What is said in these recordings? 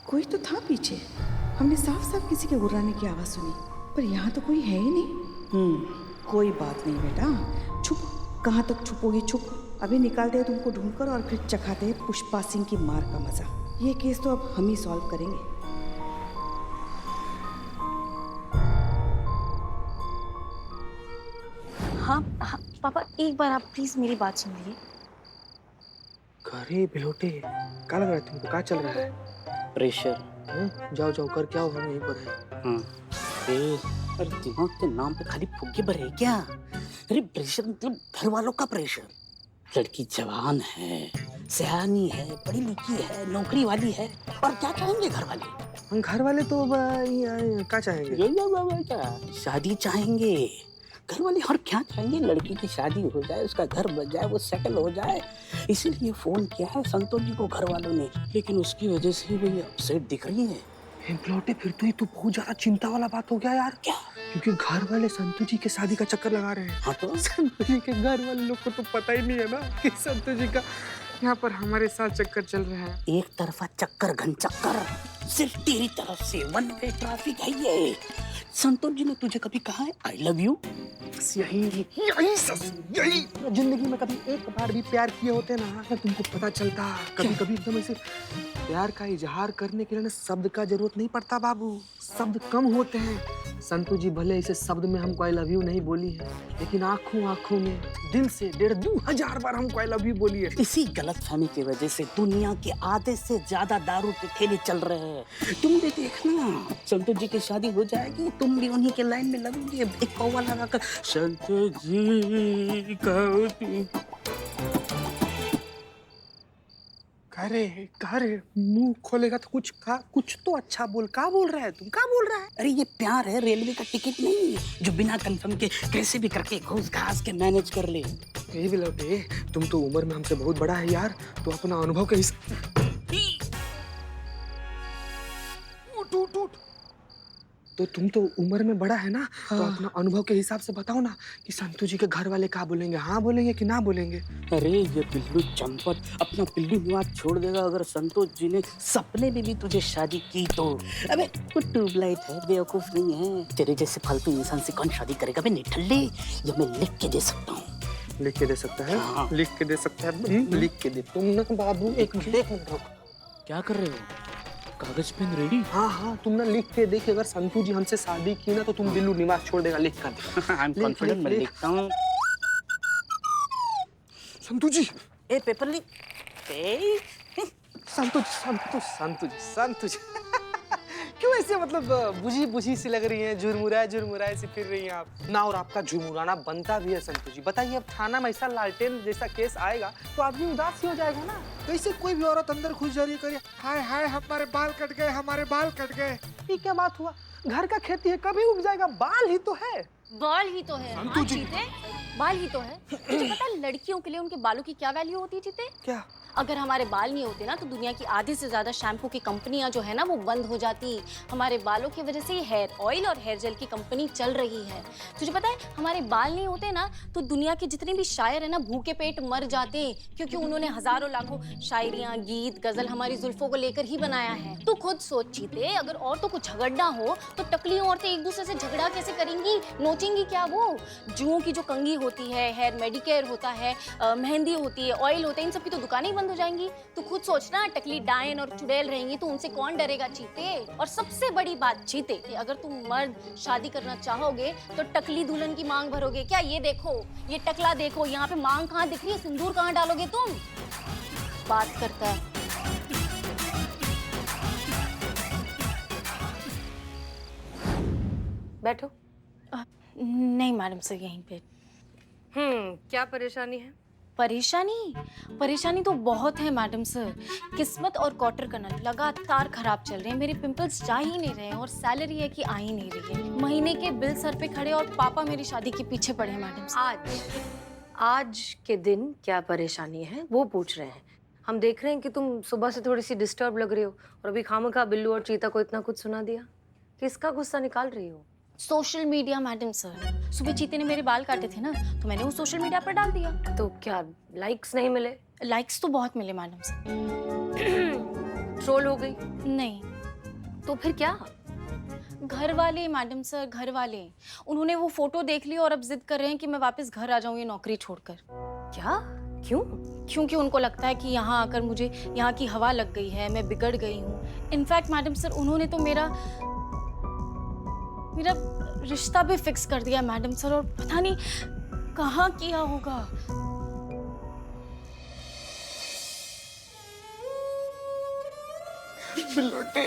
कोई तो था पीछे। हमने साफ साफ किसी के गुर्राने की आवाज सुनी, पर यहाँ तो कोई है ही नहीं। कोई बात नहीं बेटा, छुप। कहाँ तक छुपोगी? छुप। अभी निकालते हैं तुमको ढूंढकर और फिर चखाते हैं पुष्पा सिंह की मार का मजा। ये केस तो अब हम ही सॉल्व करेंगे। हाँ हाँ पापा, एक बार आप प्लीज मेरी बात सुनिए। अरे बिलोटे, क्या लग रहा है तुमको? क्या चल रहा है? प्रेशर। जाओ जाओ कर क्या हो, हम यहीं पर हैं। अरे दिमाग के नाम पे खाली फुग्गे भरे क्या? अरे प्रेशर मतलब घर वालों का प्रेशर। लड़की जवान है, सयानी है, पढ़ी लिखी है, नौकरी वाली है, और क्या चाहेंगे घर वाले? हम घर वाले तो क्या चाहेंगे? क्या शादी चाहेंगे घर वाले, और क्या चाहेंगे? लड़की की शादी हो जाए, उसका घर बन जाए, वो सेटल हो जाए। इसीलिए फोन किया है संतोष जी को घर वालों ने, लेकिन उसकी वजह से वही अपसेट दिख रही है। बिलोटे फिर तो ये तो बहुत ज्यादा चिंता वाला बात हो गया यार। क्या? क्योंकि घर वाले संतू जी के शादी का चक्कर लगा रहे हैं। हाँ तो संतू जी के घर वाले लोग को तो पता ही नहीं है ना कि संतू जी का यहाँ पर हमारे साथ चक्कर चल रहा है। एक तरफा चक्कर घन चक्कर, सिर्फ तेरी तरफ से वन वे ट्रैफिक है ये। संतोष जी ने तुझे कभी कहा है आई लव यू? यही यही जिंदगी में कभी एक बार भी प्यार किए होते ना तो तुमको पता चलता। कभी कभी एकदम ऐसे प्यार का इजहार करने के लिए ना शब्द का जरूरत नहीं पड़ता बाबू, शब्द कम होते हैं। संतू जी भले इसे शब्द में हमको आई लव यू नहीं बोली है, लेकिन आंखों आंखों में दिल से 1,500 बार हमको आई लव यू बोली है। इसी गलतफहमी की वजह से दुनिया के आधे से ज्यादा दारू के ठेले चल रहे हैं। तुम भी देखना, संतोष जी की शादी हो जाएगी, तुम भी उन्हीं के लाइन में लगोगे, एक कौवा लगाकर संतोष जी कहो तुम। अरे मुंह खोलेगा तो कुछ तो अच्छा बोल। क्या बोल रहा है तुम? क्या बोल रहा है? अरे ये प्यार है, रेलवे का टिकट नहीं जो बिना कंफर्म के कैसे भी करके घूस घास के मैनेज कर ले। ये भी लौटे, तुम तो उम्र में हमसे बहुत बड़ा है यार, तो अपना अनुभव के हिसाब उठ। तो तुम तो उम्र में बड़ा है ना, तो अपना अनुभव के हिसाब से बताओ ना कि संतू जी के घर वाले क्या बोलेंगे, हाँ बोलेंगे कि ना बोलेंगे? अरे ये पिल्लू चंपत अपना पिल्लू निवास छोड़ देगा अगर संतोष जी ने सपने में भी तुझे शादी की तो। अबे वो ट्यूबलाइट है, बेवकूफ नहीं है। तेरे जैसे फालतू इंसान से कौन शादी करेगा? बे निठल्ले, ये मैं लिख के दे सकता हूँ। लिख के दे सकता है? हाँ। लिख के दे सकता है? लिख के दे। तुम ना बाबू एक मिनट रुको। क्या कर रहे हो? कागज पेन रेडी? हाँ तुम ना लिख के देखिए, अगर संतू जी हमसे शादी की ना तो तुम बिल्लू निवास छोड़ देगा। लिख कर आई एम कॉन्फिडेंट, मैं लिखता हूँ। संतू जी, ए पेपर लिख। संतू जी क्यों ऐसे मतलब बुझी सी लग रही हैं? झुरमुराए सी फिर रही हैं आप ना, और आपका झुरमुराना बनता भी है संतू जी। बताइए, अब थाना में ऐसा लालटेन जैसा केस आएगा तो आदमी उदास ही हो जाएगा ना। कैसे कोई भी औरत अंदर घुस जा रही है, करिए हाय हमारे बाल कट गए। ये क्या बात हुआ? घर का खेती है, कभी उग जाएगा। बाल ही तो है। बाल ही तो है। हाँ चीते, बाल ही तो है। तुझे पता है लड़कियों के लिए उनके बालों की क्या वैल्यू होती है चीते? क्या? अगर हमारे बाल नहीं होते ना तो दुनिया की आधे से ज्यादा शैम्पू की कंपनियां जो है ना वो बंद हो जाती। हमारे बालों की वजह से ये हेयर ऑयल और हेयर जेल की कंपनी चल रही है। तुझे पता है हमारे बाल नहीं होते ना तो दुनिया के जितने भी शायर है ना भूखे पेट मर जाते, क्योंकि उन्होंने हजारों लाखों शायरियां, गीत, गजल हमारी जुल्फों को लेकर ही बनाया है। तू खुद सोच चीते, अगर औरतों को झगड़ना हो तो टकली औरतें एक दूसरे से झगड़ा कैसे करेंगी? नोचेंगी क्या वो? जुओं की जो कंघी होती है, हेयर मेडिकेयर होता है, मेहंदी होती है, ऑयल होता है, इन सब की तो दुकानें ही बंद हो जाएंगी। तू खुद सोचना, टकली डायन और चुड़ैल रहेंगी तो उनसे कौन डरेगा चीते? और सबसे बड़ी बात चीते कि अगर तुम मर्द शादी करना चाहोगे तो टकली दुल्हन की मांग भरोगे क्या? ये देखो, ये टकला देखो, यहाँ पे मांग कहाँ दिख रही है? सिंदूर कहाँ डालोगे तुम? बात करता है। बैठो। नहीं मैडम सर, यहीं पे। क्या परेशानी है? परेशानी तो बहुत है मैडम सर। किस्मत और क्वार्टर का नट लगातार खराब चल रहे हैं। मेरे पिंपल्स जा ही नहीं रहे हैं और सैलरी है कि आ ही नहीं रही है। महीने के बिल सर पे खड़े और पापा मेरी शादी के पीछे पड़े हैं मैडम सर। आज के दिन क्या परेशानी है वो पूछ रहे हैं। हम देख रहे हैं कि तुम सुबह से थोड़ी सी डिस्टर्ब लग रही हो और अभी खामखा बिल्लू और चीता को इतना कुछ सुना दिया। किसका गुस्सा निकाल रही हो? Social media madam sir. सुबह चीते ने मेरे बाल काटे थे ना, तो मैंने वो सोशल मीडिया पर डाल दिया। तो क्या लाइक्स नहीं मिले? लाइक्स तो बहुत मिले मैडम सर। ट्रोल हो गई? नहीं, तो फिर क्या? घर वाले मैडम सर, घर वाले। उन्होंने वो फोटो देख ली और अब जिद कर रहे हैं कि मैं वापस घर आ जाऊं ये नौकरी छोड़कर। क्या? क्यों? क्योंकि उनको लगता है कि यहाँ आकर मुझे यहाँ की हवा लग गई है, मैं बिगड़ गई हूँ। इनफैक्ट मैडम सर, उन्होंने तो मेरा रिश्ता भी फिक्स कर दिया मैडम सर, और पता नहीं कहाँ किया होगा। बिलोटे।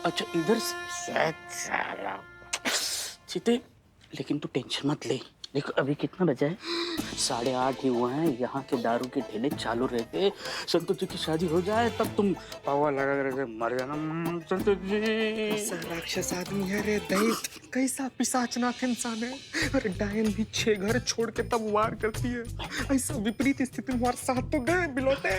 अच्छा इधर से चीते, लेकिन तू टेंशन मत ले। देखो अभी कितना बजा है? 8:30 ही हुआ है। यहाँ के दारू के ठेले चालू रहते। संतोष जी की शादी हो जाए तब तुम पावा लगा कर मर जाना। संतोष जी कैसा राक्षस आदमी है रे दैत, कैसा पिशाचनाथ इंसान है। अरे डायन भी 6 घर छोड़ के तब वार करती है। ऐसा विपरीत स्थिति में हमारे साथ तो गए बिलोटे।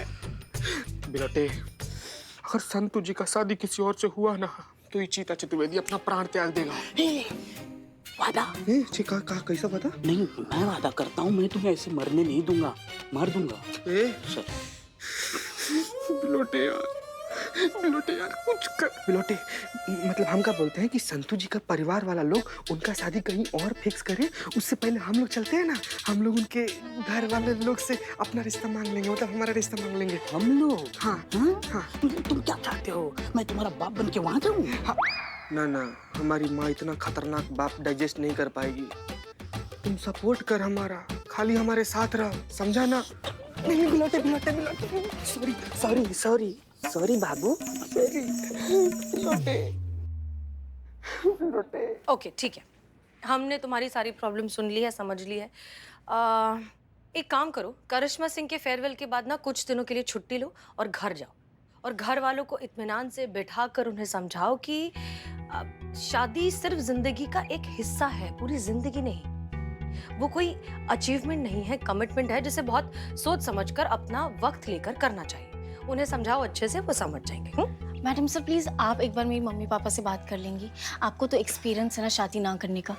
बिलोटे, अगर संतु जी का शादी किसी और से हुआ ना तो ये चीता चतुर्वेदी अपना प्राण त्याग देगा। वादा कैसा पता? नहीं, मैं वादा करता हूँ, मैं तुम्हें ऐसे मरने नहीं दूंगा, मार दूंगा। सर बिलोटे यार कुछ कर। बिलोटे, मतलब हम क्या बोलते हैं कि संतु जी का परिवार वाला लोग उनका शादी कहीं और फिक्स करे, उससे पहले हम लोग चलते हैं ना। हम लोग उनके घर वाले लोग से अपना रिश्ता मांग लेंगे, मतलब हमारा रिश्ता मांग लेंगे। हम लोग? हाँ हाँ? हाँ। तुम क्या चाहते हो? मैं तुम्हारा बाप बन के वहां जाऊँ? हाँ। ना, हमारी माँ इतना खतरनाक बाप डाइजेस्ट नहीं कर पाएगी। तुम सपोर्ट कर हमारा, खाली हमारे साथ रह, समझा ना? नहीं बिलोटे। सॉरी बाबू। बिलोटे। ओके ठीक है, हमने तुम्हारी सारी प्रॉब्लम सुन ली है, समझ ली है। एक काम करो, करिश्मा सिंह के फेयरवेल के बाद ना कुछ दिनों के लिए छुट्टी लो और घर जाओ, और घर वालों को इत्मीनान से बिठा कर उन्हें समझाओ कि शादी सिर्फ जिंदगी का एक हिस्सा है, पूरी जिंदगी नहीं। वो कोई अचीवमेंट नहीं है, कमिटमेंट है, जिसे बहुत सोच समझकर अपना वक्त लेकर करना चाहिए। उन्हें समझाओ अच्छे से, वो समझ जाएंगे। मैडम सर प्लीज आप एक बार मेरी मम्मी पापा से बात कर लेंगी। आपको तो एक्सपीरियंस है ना शादी ना करने का।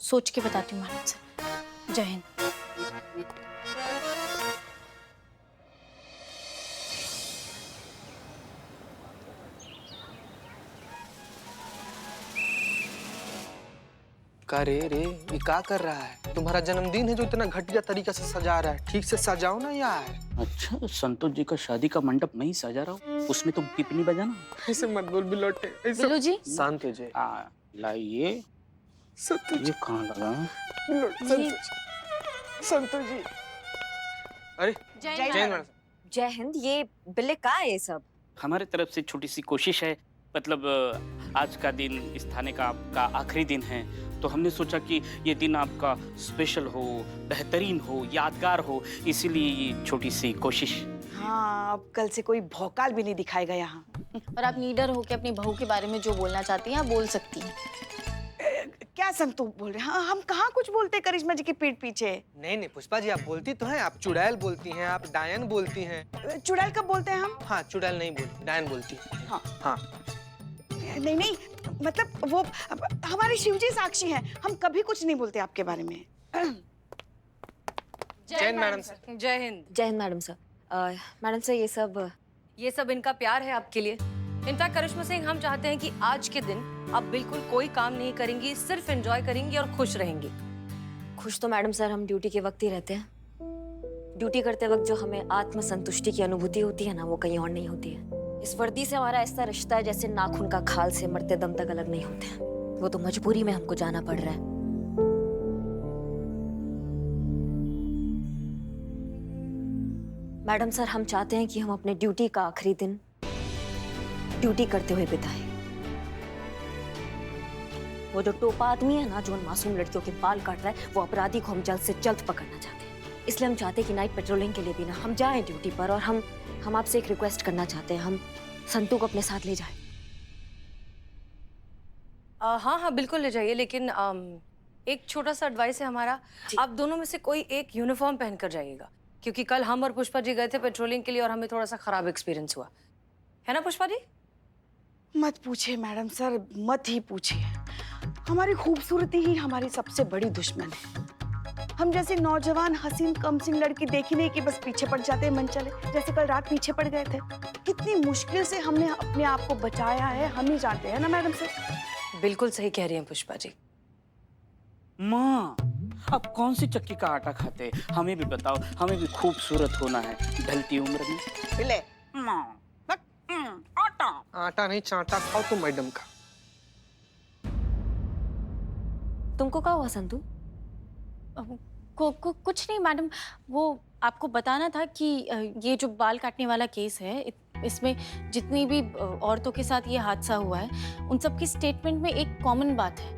सोच के बताती हूँ मैडम सर। जय हिंद। का रे ये क्या कर रहा है? तुम्हारा जन्मदिन है जो इतना घटिया तरीका से सजा रहा है, ठीक से सजाओ ना यार। अच्छा, संतोष जी का शादी का मंडप नहीं सजा रहा हूँ, उसमें तुम पिपनी बजाना। ऐसे मत बोल बिलोटे। बिल्लू जी। शांत हो जाए। लाइए। ये कहाँ लगा? संतोष जी। अरे जय हिंद। जय हिंद। ये बिल्ले का है ये सब? हमारे तरफ से छोटी सी कोशिश है, मतलब आज का दिन इस थाने का आपका आखिरी दिन है, तो हमने सोचा कि ये दिन आपका स्पेशल हो, बेहतरीन हो, यादगार हो, इसीलिए ये छोटी सी कोशिश। हाँ, अब कल से कोई भौकाल भी नहीं दिखाएगा यहाँ। और आप लीडर हो के अपनी बहू के बारे में जो बोलना चाहती हैं आप बोल सकती हैं। क्या संतु बोल रहे हैं? हाँ, हम कहाँ कुछ बोलते करिश्मा जी की पीठ पीछे। नहीं पुष्पा जी, आप बोलती तो हैं, आप चुड़ैल बोलती हैं, आप डायन बोलती हैं। चुड़ैल कब बोलते हैं हम? हाँ, चुड़ैल नहीं बोलती, डायन बोलती। हाँ। नहीं, मतलब वो हमारे शिवजी साक्षी हैं, हम कभी कुछ नहीं बोलते आपके बारे में। जय मैडम सर। जय हिंद। जय Hind madam sir. Madam sir ये सब इनका प्यार है आपके लिए। इनफैक्ट करिश्मा सिंह, हम चाहते हैं कि आज के दिन आप बिल्कुल कोई काम नहीं करेंगी, सिर्फ एंजॉय करेंगी और खुश रहेंगी। खुश तो मैडम सर हम ड्यूटी के वक्त ही रहते हैं। ड्यूटी करते वक्त जो हमें आत्मसंतुष्टि की अनुभूति होती है ना, वो कहीं और नहीं होती है। इस वर्दी से हमारा ऐसा रिश्ता है जैसे नाखून का खाल से मरते दम तक अलग नहीं होते हैं। वो तो मजबूरी में हमको जाना पड़ रहा है। मैडम सर, हम चाहते हैं कि हम अपने ड्यूटी का आखिरी दिन ड्यूटी करते हुए बिताए। वो जो टोपा आदमी है ना, जो उन मासूम लड़कियों के बाल काट रहा है, वो अपराधी को हम जल्द से जल्द पकड़ना चाहते हैं। इसलिए हम चाहते हैं कि नाइट पेट्रोलिंग के लिए भी ना हम जाएं ड्यूटी पर, और हम आपसे एक रिक्वेस्ट करना चाहते हैं, हम संतू को अपने साथ ले जाएं। हाँ हाँ बिल्कुल ले जाइए, लेकिन एक छोटा सा एडवाइस है हमारा, आप दोनों में से कोई एक यूनिफॉर्म पहनकर जाइएगा, क्योंकि कल हम और पुष्पा जी गए थे पेट्रोलिंग के लिए और हमें थोड़ा सा खराब एक्सपीरियंस हुआ है ना पुष्पा जी? मत पूछिए मैडम सर, मत ही पूछिए। हमारी खूबसूरती ही हमारी सबसे बड़ी दुश्मन है। हम जैसे नौजवान हसीन कमसिन लड़की देखी नहीं कि बस पीछे पड़ जाते हैं मन चले, जैसे कल रात पीछे पड़ गए थे। कितनी मुश्किल से हमने अपने आप को बचाया है, हम ही जानते हैं ना मैडम सर। बिल्कुल सही कह रही हैं पुष्पा जी। माँ, अब कौन सी चक्की का आटा खाते? हमें भी बताओ, हमें भी खूबसूरत होना है ढलती उम्र में। ले माँ, आटा आटा नहीं चाटा खाओ तुम मैडम का। तुमको क्या हुआ संतू? कुछ नहीं मैडम, वो आपको बताना था कि ये जो बाल काटने वाला केस है, इसमें जितनी भी औरतों के साथ ये हादसा हुआ है, उन सब की स्टेटमेंट में एक कॉमन बात है।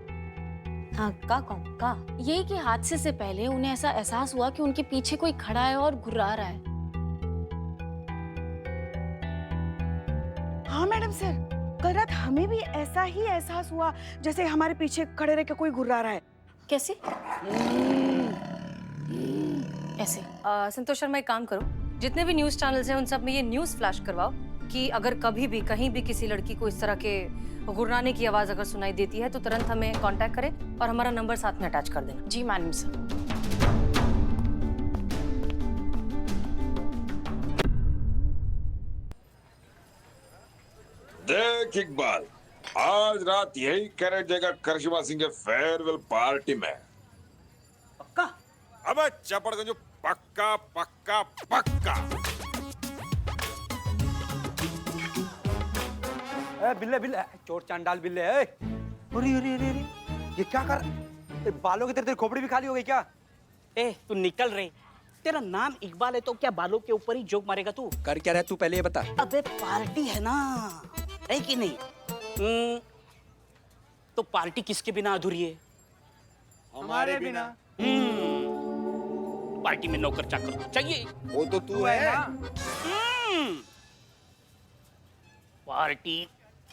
हाँ, का यही कि हादसे से पहले उन्हें ऐसा एहसास हुआ कि उनके पीछे कोई खड़ा है और घुर्रा रहा है। हाँ मैडम सर, कल रात हमें भी ऐसा ही एहसास हुआ जैसे हमारे पीछे खड़े रह के कोई घुर्रा रहा है। कैसे? ऐसे। संतोष शर्मा, एक काम करो, जितने भी न्यूज चैनल्स हैं उन सब में ये न्यूज फ्लैश करवाओ कि अगर कभी भी कहीं भी किसी लड़की को इस तरह के गुर्राने की आवाज अगर सुनाई देती है तो तुरंत हमें कांटेक्ट करें और हमारा नंबर साथ में अटैच कर देना। जी मैडम सर। देख इकबाल, आज रात यही कैरेट देगा करिश्मा सिंह के फेयरवेल पार्टी में। पक्का? अबे चपड़गंज, पक्का पक्का पक्का। बिल्ले बिल्ले, चोर चांडाल बिल्ले। अरे अरे अरे अरे, ये क्या कर? बालों की तेरे खोपड़ी भी खाली हो गई क्या? ए, तू निकल रहे। तेरा नाम इकबाल है तो क्या बालों के ऊपर ही जोक मारेगा तू? कर क्या रहा है तू, पहले ये बता। अबे पार्टी है ना, है कि नहीं? तो पार्टी किसके बिना अधूरी है? हमारे बिना। पार्टी में नौकर चाकर तो चाहिए। वो तो तू है। पार्टी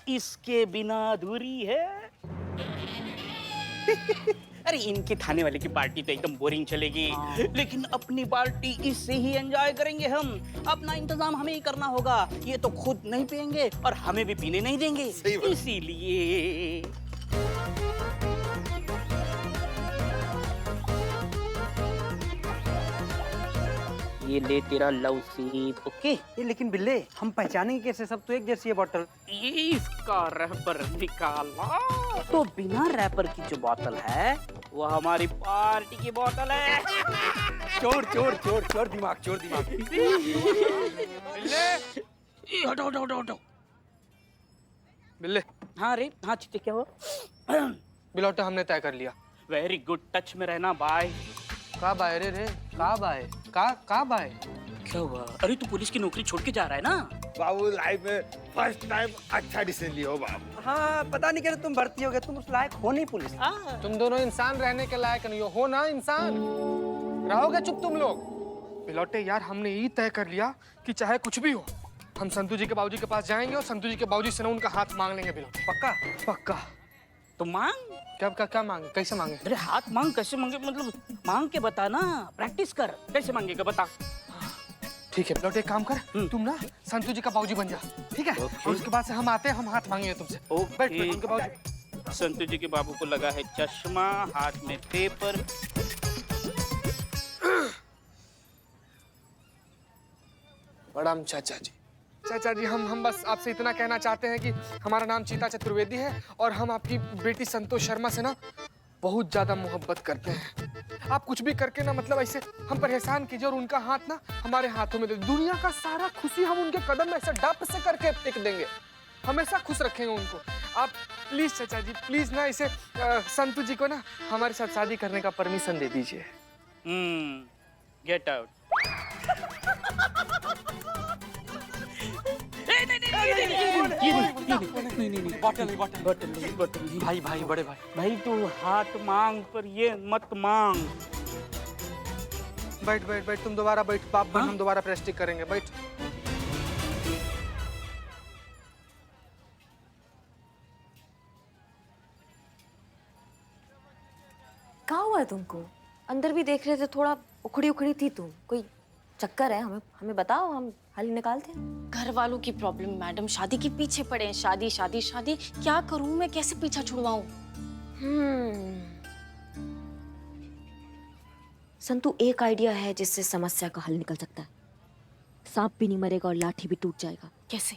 इसके बिना अधूरी है। अरे इनके थाने वाले की पार्टी तो एकदम बोरिंग चलेगी, लेकिन अपनी पार्टी इससे ही एंजॉय करेंगे हम। अपना इंतजाम हमें ही करना होगा। ये तो खुद नहीं पियेंगे और हमें भी पीने नहीं देंगे, इसीलिए। ये ले तेरा लव सीट, ओके? ये लेकिन बिल्ले, हम पहचानेंगे कैसे? सब तो एक जैसी है बोतल। ये इसका रैपर निकाला तो बिना रैपर की जो बोतल है वो हमारी पार्टी की बोतल है। चोर चोर चोर चोर दिमाग, चोर दिमाग। बिल्ले, हटो हटो हटो हटो। बिल्ले, हाँ रे, हाँ चीते, क्या हुआ? बिलौटा हमने तय कर लिया। वेरी गुड, टच में रहना बाय। का बाय रे का बाय, का बाय? क्या हुआ? अरे तू पुलिस की नौकरी छोड़ के जा रहा है ना? बाबू लाइफ में फर्स्ट टाइम अच्छा डिसीजन लिया हो बाबू। हाँ, पता नहीं कैसे तुम भर्ती हो गए, तुम उस लायक हो नहीं पुलिस। तुम दोनों इंसान रहने के लायक नहीं हो ना इंसान। रहोगे चुप तुम लोग। बिलौटे यार, हमने यही तय कर लिया कि चाहे कुछ भी हो, हम संतू जी के बाबूजी के पास जाएंगे और संतू जी के बाबूजी से ना उनका हाथ मांग लेंगे। बिलौटे पक्का? पक्का। तो मांग। क्या मांगे? कैसे मांगे? अरे हाथ मांग कैसे मांगे, मतलब मांग के बता ना, प्रैक्टिस कर, कैसे मांगेगा बता। ठीक है बिलौटे, एक काम कर, तुम ना संतू जी का बाबूजी बन जा, ठीक है? और उसके बाद से हम आते हैं, हम हाथ मांगेंगे तुमसे। बैठ उनके बाबूजी। संतू जी के बाबू को लगा है चश्मा, हाथ में पेपर। प्रणाम चाचा जी। चाचा जी, हम बस आपसे इतना कहना चाहते हैं कि हमारा नाम चीता चतुर्वेदी है और हम आपकी बेटी संतोष शर्मा से ना बहुत ज्यादा मोहब्बत करते हैं। आप कुछ भी करके ना, मतलब ऐसे हम पर एहसान कीजिए और उनका हाथ ना हमारे हाथों में दे। दुनिया का सारा खुशी हम उनके कदम में ऐसे डप से करके फेंक देंगे, हमेशा खुश रखेंगे उनको। आप प्लीज चाचा जी, प्लीज ना इसे संतू जी को ना हमारे साथ शादी करने का परमिशन दे दीजिए। Get out. नहीं बॉटल नहीं। भाई भाई बड़े भाई। भाई तू हाथ मांग पर ये मत मांग। बैठ बैठ बैठ, तुम दोबारा बैठ, बाप बन, हाँ? हम दोबारा प्रेस्टिक करेंगे, बैठ। कहाँ हुआ है तुमको? अंदर भी देख रहे थे, थोड़ा उखड़ी उखड़ी थी तुम। कोई चक्कर है? हमें हमें बताओ, हम हल निकालते हैं। घर वालों की प्रॉब्लम मैडम, शादी के पीछे पड़े हैं। शादी शादी शादी, क्या करूं मैं, कैसे पीछा छुड़वाऊं? संतु, एक आइडिया है जिससे समस्या का हल निकल सकता है। सांप भी नहीं मरेगा और लाठी भी टूट जाएगा। कैसे?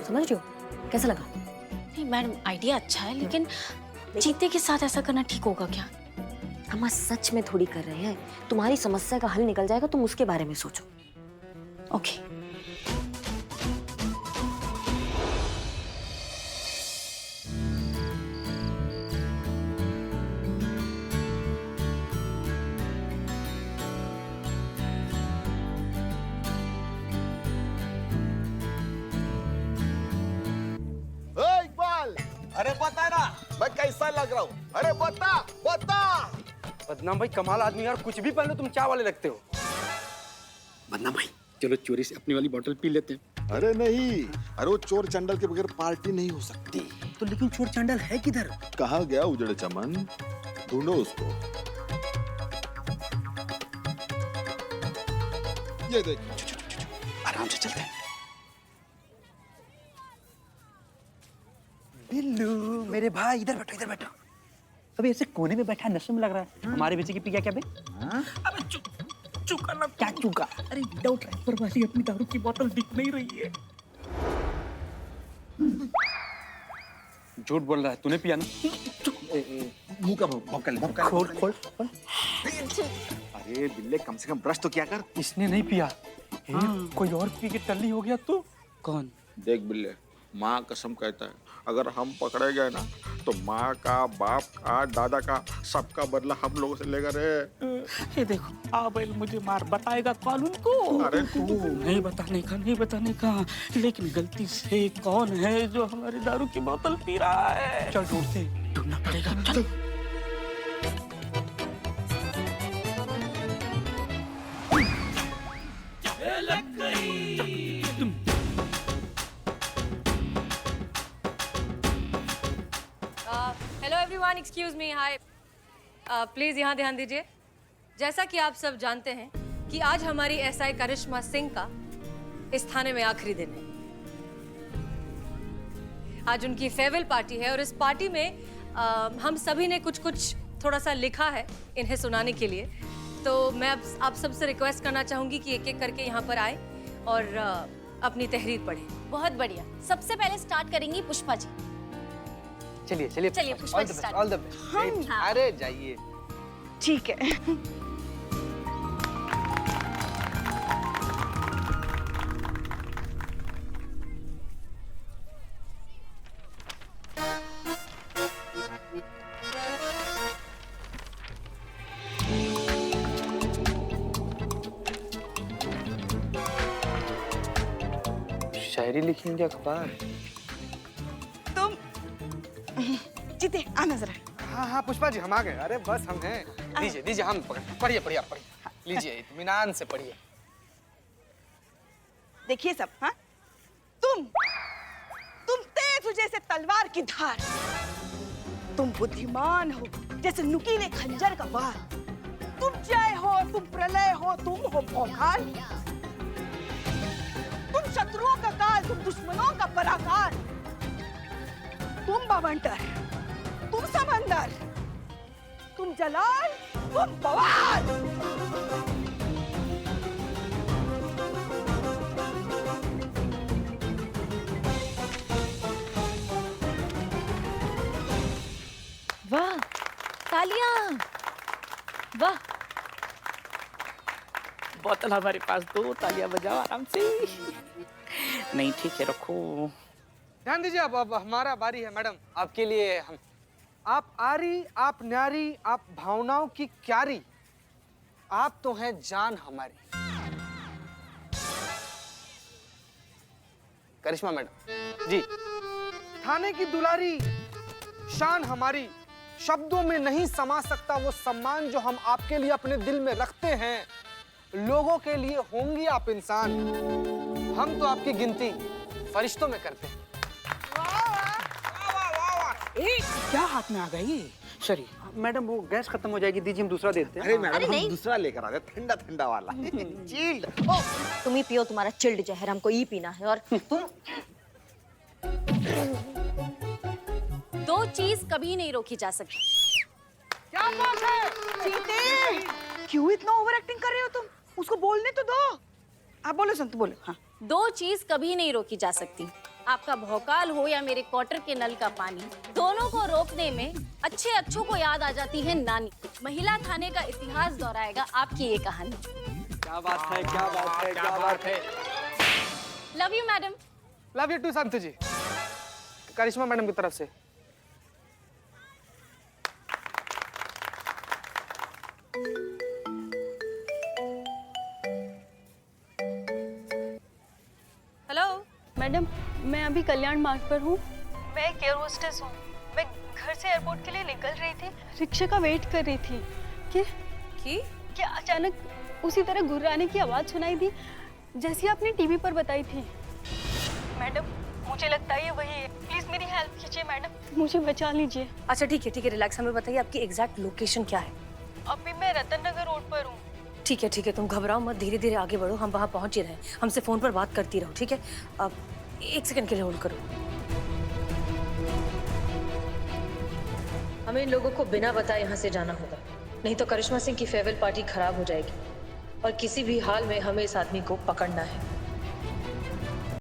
समझ रहे हो? कैसा लगा? नहीं मैडम, आइडिया अच्छा है, लेकिन चीते के साथ ऐसा करना ठीक होगा क्या? हम आज सच में थोड़ी कर रहे हैं। तुम्हारी समस्या का हल निकल जाएगा, तुम उसके बारे में सोचो। ओके। इकबाल, अरे बता ना मैं कैसा लग रहा हूँ? अरे बता बता। बदनाम भाई कमाल आदमी यार, कुछ भी पहन लो तुम चाय वाले लगते हो। बदनाम भाई, चलो चोरी से अपनी वाली बोतल पी लेते हैं। अरे नहीं, अरे वो चोर चंडल के बगैर पार्टी नहीं हो सकती। तो लेकिन चोर चांडाल है किधर? कहाँ गया उजड़े चमन? ढूंढो उसको। ये देख, आराम से चलते हैं। बिल्लू मेरे भाई, इधर बैठो इधर बैठो। अबे ऐसे कोने में बैठा नशे में लग रहा है। हमारे बेचे की पी क्या बे? अबे चुका ना, क्या चुका? अरे डाउट ड्राइवर वाली अपनी दारू की बोतल दिख नहीं रही है। झूठ बोल रहा है, तूने पिया ना? मुंह का भौंकल खोल खोल खोल। अरे बिल्ले, कम से कम ब्रश तो क्या कर। इसने नहीं पिया। कोई और पी के टल्ली हो गया तू। कौन? देख बिल्ले, माँ कसम कहता है, अगर हम पकड़े गए ना तो माँ का, बाप का, दादा का, सबका बदला हम लोगों से लेगा रे। ये देखो, आबेल मुझे मार बताएगा कौन उनको? अरे तू नहीं बताने का, लेकिन गलती से कौन है जो हमारी दारू की बोतल पी रहा है? चल ढूंढते। ढूंढना पड़ेगा, चलो। Hello everyone, excuse me, hi. Please यहाँ ध्यान दीजिए। जैसा कि आप सब जानते हैं कि आज हमारी एसआई करिश्मा सिंह का इस थाने में आखिरी दिन है। आज उनकी फेयरवेल पार्टी है और इस पार्टी में हम सभी ने कुछ कुछ थोड़ा सा लिखा है इन्हें सुनाने के लिए। तो मैं अब आप सबसे रिक्वेस्ट करना चाहूंगी कि एक एक करके यहाँ पर आए और अपनी तहरीर पढ़ें। बहुत बढ़िया। सबसे पहले स्टार्ट करेंगी पुष्पा जी। चलिए चलिए चलिए, पुष्पा ऑल द जी best, start। All the best. अरे जाइए। ठीक है। शायरी लिखेंगे अखबार? तुम जीते आना जरा। हाँ हाँ पुष्पा जी, हम आ गए। अरे बस हम हैं। दीजिए दीजिए, हम पढ़िए पढ़िए आप पढ़िए। लीजिए, इत्मीनान से पढ़िए। देखिए सब, हाँ, तुम तेज हो जैसे तलवार की धार, तुम बुद्धिमान हो जैसे नुकीले खंजर का वार, तुम जय हो, तुम प्रलय हो, तुम हो भौकाल, तुम शत्रुओं का काल, तुम दुश्मनों का पराकार, तुम बवंटर, तुम समंदर, तुम जलाल, तुम बवाल। वाह, तालियां, वाह। बोतल हमारे पास दो, तालियां बजाओ आराम से। नहीं ठीक है, रखो। ध्यान दीजिए, अब हमारा बारी है मैडम। आपके लिए हम, आप आरी, आप न्यारी, आप भावनाओं की क्यारी, आप तो हैं जान हमारी। करिश्मा मैडम जी, थाने की दुलारी, शान हमारी, शब्दों में नहीं समा सकता वो सम्मान जो हम आपके लिए अपने दिल में रखते हैं। लोगों के लिए होंगी आप इंसान, हम तो आपकी गिनती फरिश्तों में करते हैं। क्या हाथ में आ गई? सॉरी मैडम वो गैस खत्म हो जाएगी, दीजिए हम दूसरा देते हैं। अरे मैडम हम दूसरा लेकर आ रहे, ठंडा ठंडा वाला चिल्ड। तुम ही पियो, तुम्हारा चिल्ड जहर हमको ही पीना है। और तुम दो चीज कभी नहीं रोकी जा सकती। क्या बात है चीते, क्यों इतना ओवर एक्टिंग कर रहे हो तुम? उसको बोलने तो दो। आप बोलो संतु, बोलो। हाँ, दो चीज कभी नहीं रोकी जा सकती, आपका भौकाल हो या मेरे क्वार्टर के नल का पानी। दोनों को रोकने में अच्छे अच्छों को याद आ जाती है नानी। महिला थाने का इतिहास दोहराएगा आपकी ये कहानी। क्या बात है, क्या बात है, क्या बात है। Love you madam. Love you too Santu ji. Karishma madam की तरफ से। हेलो मैडम, मैं अभी कल्याण मार्ग पर हूँ। मैं एक एयर होस्टेस हूँ। मैं घर से एयरपोर्ट के लिए निकल रही थी, रिक्शा का वेट कर रही थी कि अचानक उसी तरह घुर्राने की आवाज़ सुनाई दी जैसी आपने टीवी पर बताई थी। मैडम, मुझे लगता है ये वही है। प्लीज मेरी हेल्प कीजिए मैडम, मुझे बचा लीजिए। अच्छा ठीक है, रिलैक्स। हमें बताइए आपकी एग्जैक्ट लोकेशन क्या है? अभी मैं रतन नगर रोड पर हूँ। ठीक है, तुम घबराओ मत, धीरे धीरे आगे बढ़ो, हम वहाँ पहुँच ही रहे। हमसे फ़ोन पर बात करती रहो, ठीक है? अब 1 सेकंड के लिए होल्ड करो। हमें इन लोगों को बिना बताए यहाँ से जाना होगा, नहीं तो करिश्मा सिंह की फेयरवेल पार्टी खराब हो जाएगी और किसी भी हाल में हमें इस आदमी को पकड़ना है।